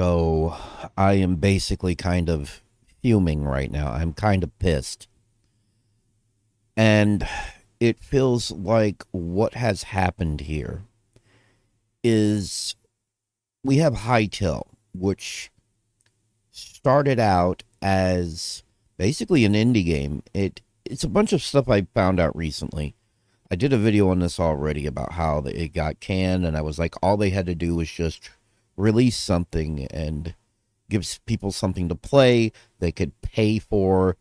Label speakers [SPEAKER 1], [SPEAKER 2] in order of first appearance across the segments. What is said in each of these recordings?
[SPEAKER 1] So I am basically kind of fuming right now. I'm kind of pissed. And it feels like what has happened here is we have Hytale, which started out as basically an indie game. It's a bunch of stuff I found out recently. I did a video on this already about how it got canned, and I was like, all they had to do was just release something and gives people something to play they could pay for,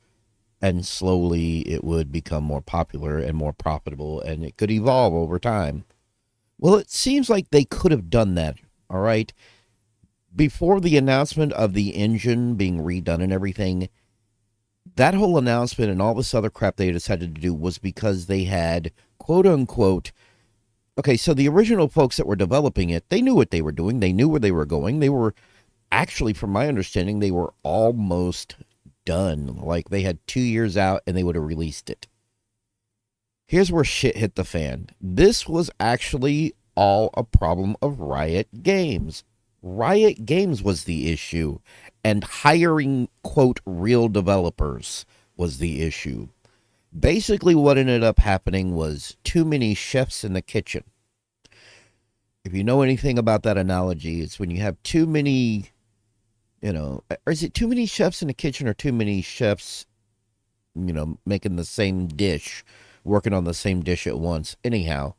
[SPEAKER 1] and slowly it would become more popular and more profitable, and it could evolve over time. Well, it seems like they could have done that, all right? Before the announcement of the engine being redone and everything, that whole announcement and all this other crap they decided to do was because they had, quote unquote, okay, so the original folks that were developing it, they knew what they were doing. They knew where they were going. They were actually, from my understanding, they were almost done. Like they had 2 years out and they would have released it. Here's where shit hit the fan. This was actually all a problem of Riot Games. Riot Games was the issue, and hiring, quote, real developers was the issue. Basically, what ended up happening was too many chefs in the kitchen. If you know anything about that analogy, it's when you have too many, or is it too many chefs in the kitchen or too many chefs, making the same dish, working on the same dish at once? Anyhow,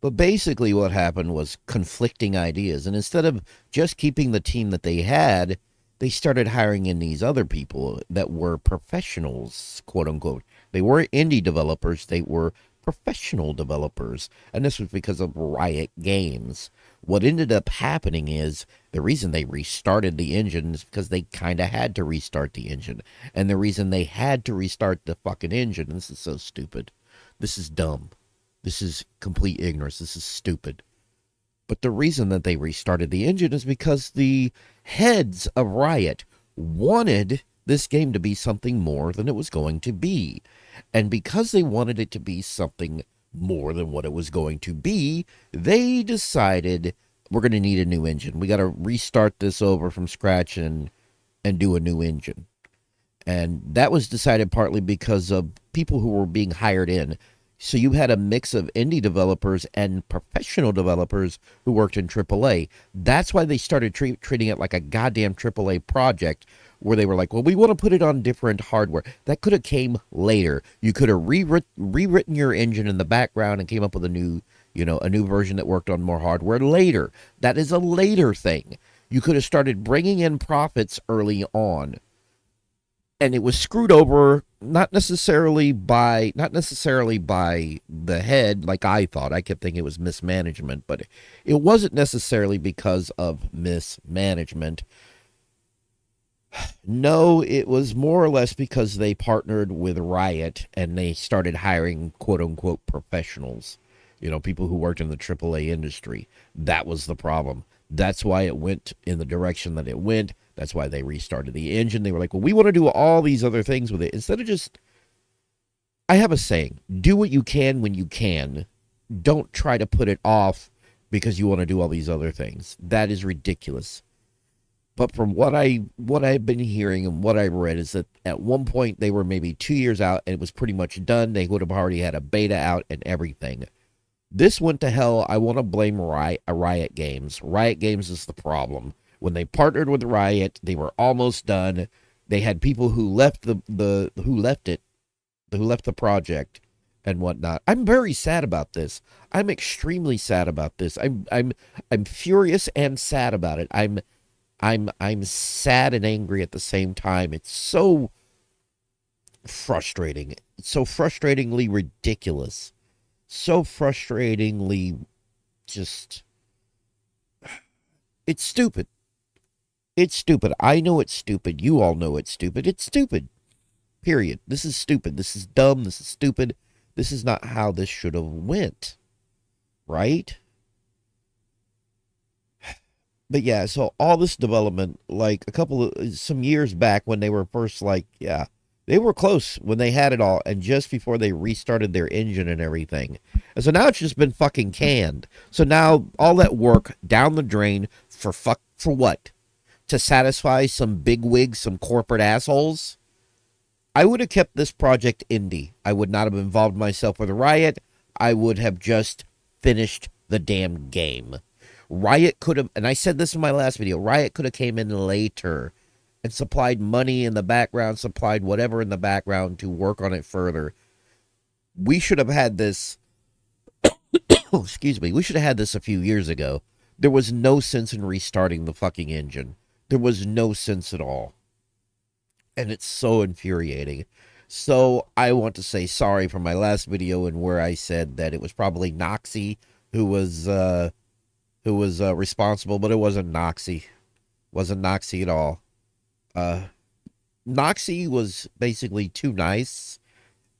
[SPEAKER 1] but basically what happened was conflicting ideas. And instead of just keeping the team that they had, they started hiring in these other people that were professionals, quote unquote. They weren't indie developers, they were professional developers. And this was because of Riot Games. What ended up happening is the reason they restarted the engine is because they kind of had to restart the engine. And the reason they had to restart the fucking engine, and this is so stupid. This is dumb. This is complete ignorance. This is stupid. But the reason that they restarted the engine is because the heads of Riot wanted this game to be something more than it was going to be. And because they wanted it to be something more than what it was going to be, they decided we're going to need a new engine. We got to restart this over from scratch and do a new engine. And that was decided partly because of people who were being hired in. So you had a mix of indie developers and professional developers who worked in AAA. That's why they started treating it like a goddamn AAA project, where they were like, well, we want to put it on different hardware. That could have came later. You could have rewritten your engine in the background and came up with a new version that worked on more hardware later. That is a later thing. You could have started bringing in profits early on. And it was screwed over, not necessarily by the head like I thought. I kept thinking it was mismanagement, but it wasn't necessarily because of mismanagement. No, it was more or less because they partnered with Riot and they started hiring quote unquote professionals, people who worked in the AAA industry. That was the problem. That's why it went in the direction that it went. That's why they restarted the engine. They were like, well, we want to do all these other things with it. Instead of just, I have a saying, do what you can when you can. Don't try to put it off because you want to do all these other things. That is ridiculous. But from what I've been hearing and what I read is that at one point they were maybe 2 years out and it was pretty much done. They would have already had a beta out and everything. This went to hell. I want to blame Riot Games. Riot Games is the problem. When they partnered with Riot, they were almost done. They had people who left the project and whatnot. I'm very sad about this. I'm extremely sad about this. I'm furious and sad about it. I'm sad and angry at the same time. It's so frustrating. It's so frustratingly ridiculous. So frustratingly just, it's stupid. It's stupid. I know it's stupid. You all know it's stupid. It's stupid. Period. This is stupid. This is dumb. This is stupid. This is not how this should have went. Right? But yeah, so all this development, like some years back when they were first they were close when they had it all, and just before they restarted their engine and everything. And so now it's just been fucking canned. So now all that work down the drain for what? to satisfy some bigwigs, some corporate assholes, I would have kept this project indie. I would not have involved myself with Riot. I would have just finished the damn game. Riot could have, and I said this in my last video, Riot could have came in later and supplied money in the background, supplied whatever in the background to work on it further. We should have had this, excuse me, we should have had this a few years ago. There was no sense in restarting the fucking engine. There was no sense at all. And it's so infuriating. So I want to say sorry for my last video and where I said that it was probably Noxie who was responsible, but it wasn't Noxie. Wasn't Noxie at all. Noxie was basically too nice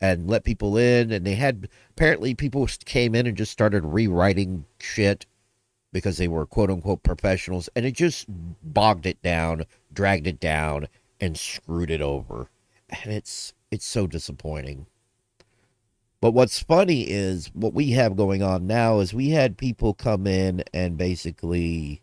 [SPEAKER 1] and let people in, and they had, apparently people came in and just started rewriting shit because they were quote-unquote professionals, and it just bogged it down, dragged it down, and screwed it over. And it's so disappointing. But what's funny is what we have going on now is we had people come in and basically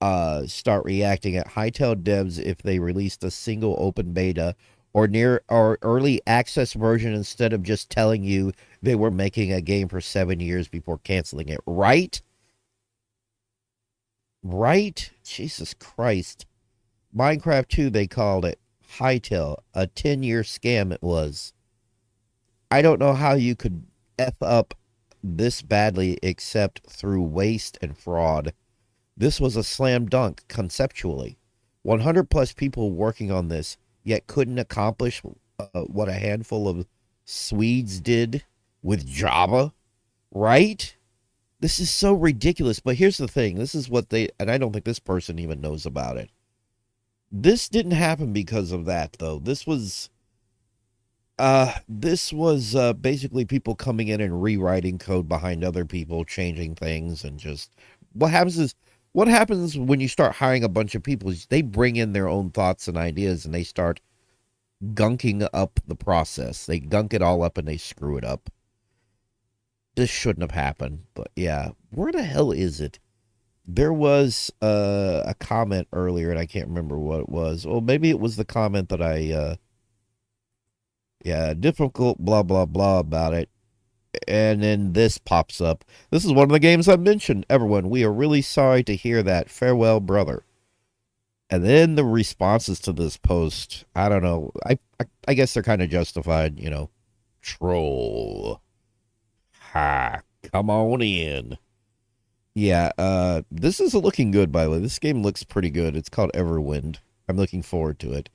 [SPEAKER 1] start reacting at Hytale devs if they released a single open beta or near or early access version instead of just telling you they were making a game for 7 years before canceling it. Right? Right? Jesus Christ. Minecraft 2, they called it Hytale. A 10-year scam it was. I don't know how you could F up this badly except through waste and fraud. This was a slam dunk conceptually. 100 plus people working on this, yet couldn't accomplish what a handful of Swedes did with Java, right? This is so ridiculous. But here's the thing. This is what they, and I don't think this person even knows about it. This didn't happen because of that, though. This was basically people coming in and rewriting code behind other people, changing things, and just what happens when you start hiring a bunch of people is they bring in their own thoughts and ideas and they start gunking up the process. They gunk it all up and they screw it up. This shouldn't have happened, but yeah, where the hell is it? There was a comment earlier, and I can't remember what it was. Well, maybe it was the comment that yeah, difficult, blah, blah, blah about it. And then this pops up. This is one of the games I mentioned. Everyone, we are really sorry to hear that. Farewell, brother. And then the responses to this post, I don't know. I guess they're kind of justified, you know. Troll. Ha, come on in. Yeah, this is looking good, by the way. This game looks pretty good. It's called Everwind. I'm looking forward to it.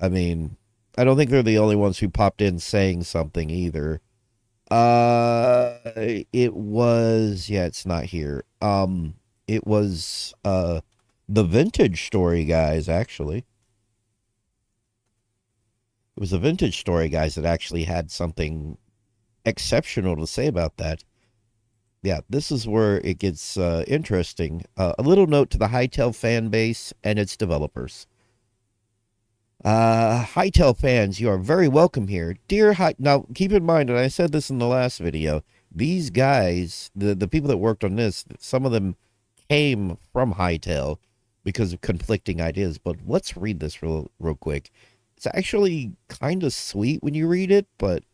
[SPEAKER 1] I mean, I don't think they're the only ones who popped in saying something either. It was, yeah, it's not here. It was, the Vintage Story guys, actually. It was the Vintage Story guys that actually had something exceptional to say about that. Yeah, this is where it gets interesting. A little note to the Hytale fan base and its developers. Hytale fans, you are very welcome here. Dear now, keep in mind, and I said this in the last video, these guys, the people that worked on this, some of them came from Hytale because of conflicting ideas. But let's read this real quick. It's actually kind of sweet when you read it, but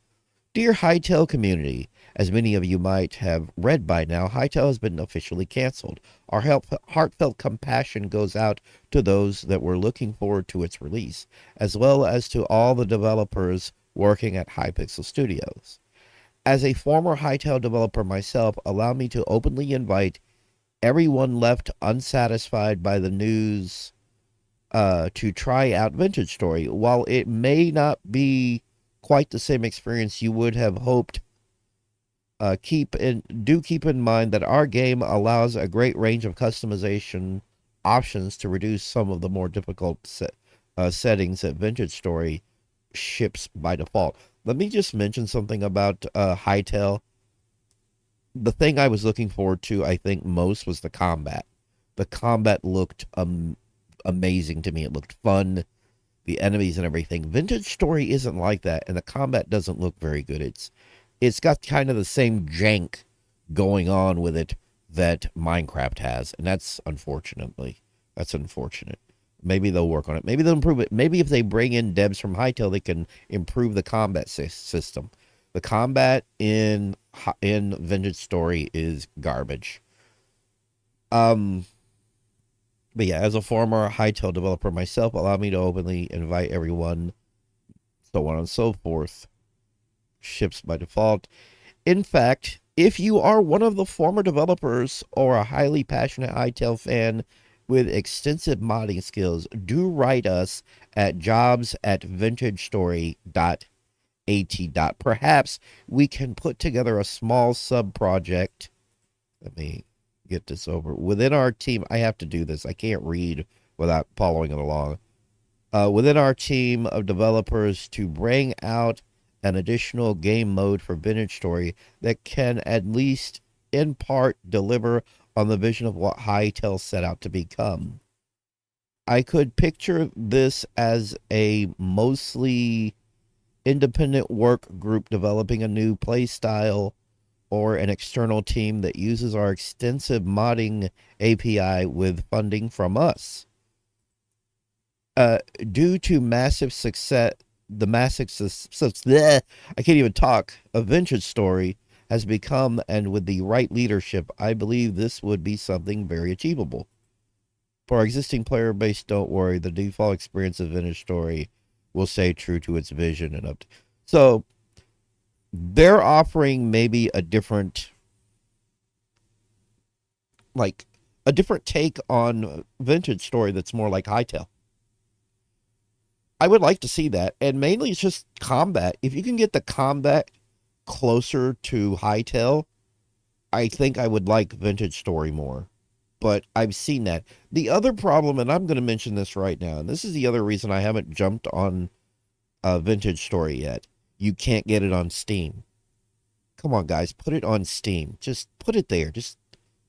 [SPEAKER 1] dear Hytale community, as many of you might have read by now, Hytale has been officially canceled. Our heartfelt compassion goes out to those that were looking forward to its release, as well as to all the developers working at Hypixel Studios. As a former Hytale developer myself, allow me to openly invite everyone left unsatisfied by the news to try out Vintage Story. While it may not be quite the same experience you would have hoped, keep in mind that our game allows a great range of customization options to reduce some of the more difficult settings that Vintage Story ships by default. Let me just mention something about Hytale. The thing I was looking forward to, I think, most was the combat. The combat looked amazing to me. It looked fun. The enemies and everything. Vintage Story isn't like that, and the combat doesn't look very good. It's got kind of the same jank going on with it that Minecraft has, and that's unfortunately. That's unfortunate. Maybe they'll work on it. Maybe they'll improve it. Maybe if they bring in devs from Hytale, they can improve the combat system. The combat in Vintage Story is garbage. Um, but yeah, as a former Hytale developer myself, allow me to openly invite everyone, so on and so forth. Ships by default. In fact, if you are one of the former developers or a highly passionate Hytale fan with extensive modding skills, do write us at jobs@vintagestory.at. Perhaps we can put together a small sub project. Let me get this over. Within our team, I have to do this. I can't read without following it along. Within our team of developers to bring out an additional game mode for Vintage Story that can at least in part deliver on the vision of what Hytale set out to become. I could picture this as a mostly independent work group developing a new play style or an external team that uses our extensive modding API with funding from us. Due to massive success, the massive success, I can't even talk, a Vintage Story has become, and with the right leadership, I believe this would be something very achievable. For our existing player base, don't worry, the default experience of Vintage Story will stay true to its vision and up. So they're offering maybe a different, like a different take on Vintage Story that's more like Hytale. I would like to see that. And mainly it's just combat. If you can get the combat closer to Hytale, I think I would like Vintage Story more. But I've seen that. The other problem, and I'm going to mention this right now, and this is the other reason I haven't jumped on Vintage Story yet. You can't get it on Steam. Come on, guys, put it on Steam. Just put it there. Just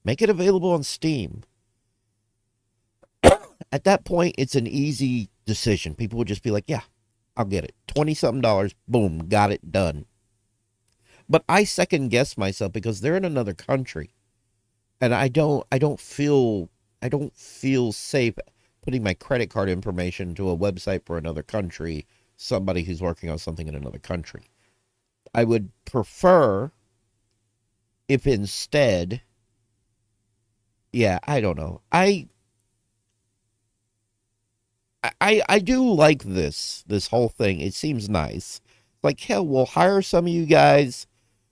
[SPEAKER 1] make it available on Steam. At that point, it's an easy decision. People would just be like, yeah, I'll get it. 20 something dollars, boom, got it done. But I second guess myself because they're in another country. And I don't feel safe putting my credit card information to a website for another country, somebody who's working on something in another country. I would prefer if instead, yeah, I don't know. I do like this whole thing. It seems nice. Like, hell, we'll hire some of you guys.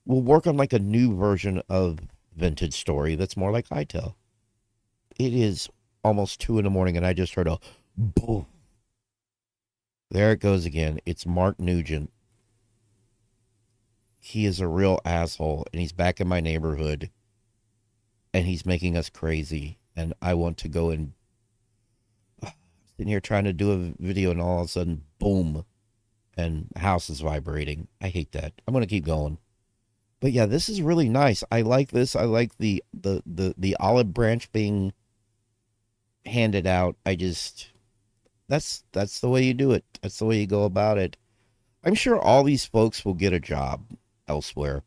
[SPEAKER 1] We'll work on like a new version of Vintage Story that's more like Hytale. It is almost 2 in the morning and I just heard a boom. There it goes again. It's Mark Nugent. He is a real asshole and he's back in my neighborhood and he's making us crazy. And I want to go and sitting here trying to do a video and all of a sudden, boom, and the house is vibrating. I hate that. I'm going to keep going. But yeah, this is really nice. I like this. I like the olive branch being handed out. That's the way you do it. That's the way you go about it. I'm sure all these folks will get a job elsewhere.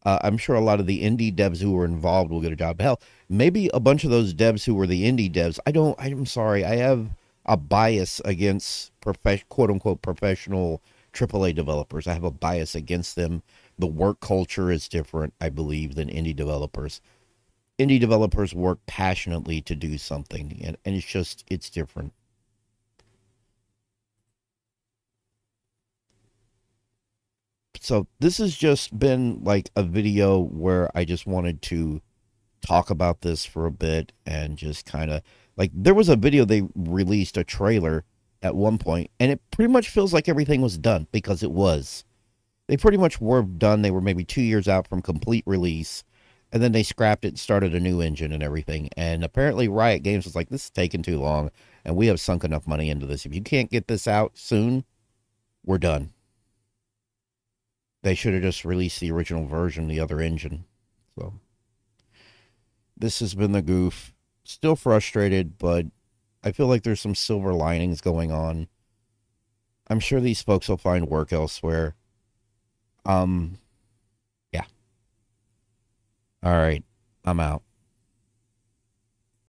[SPEAKER 1] I'm sure a lot of the indie devs who were involved will get a job. Hell, maybe a bunch of those devs who were the indie devs. I'm sorry. I have a bias against quote unquote professional AAA developers. I have a bias against them. The work culture is different, I believe, than indie developers. Indie developers work passionately to do something, and it's different. So this has just been like a video where I just wanted to talk about this for a bit and just kind of like there was a video they released a trailer at one point and it pretty much feels like everything was done because it was. They pretty much were done. They were maybe 2 years out from complete release and then they scrapped it and started a new engine and everything. And apparently Riot Games was like, this is taking too long and we have sunk enough money into this. If you can't get this out soon, we're done. They should have just released the original version, the other engine. So this has been the goof. Still frustrated, but I feel like there's some silver linings going on. I'm sure these folks will find work elsewhere. Yeah. All right. I'm out.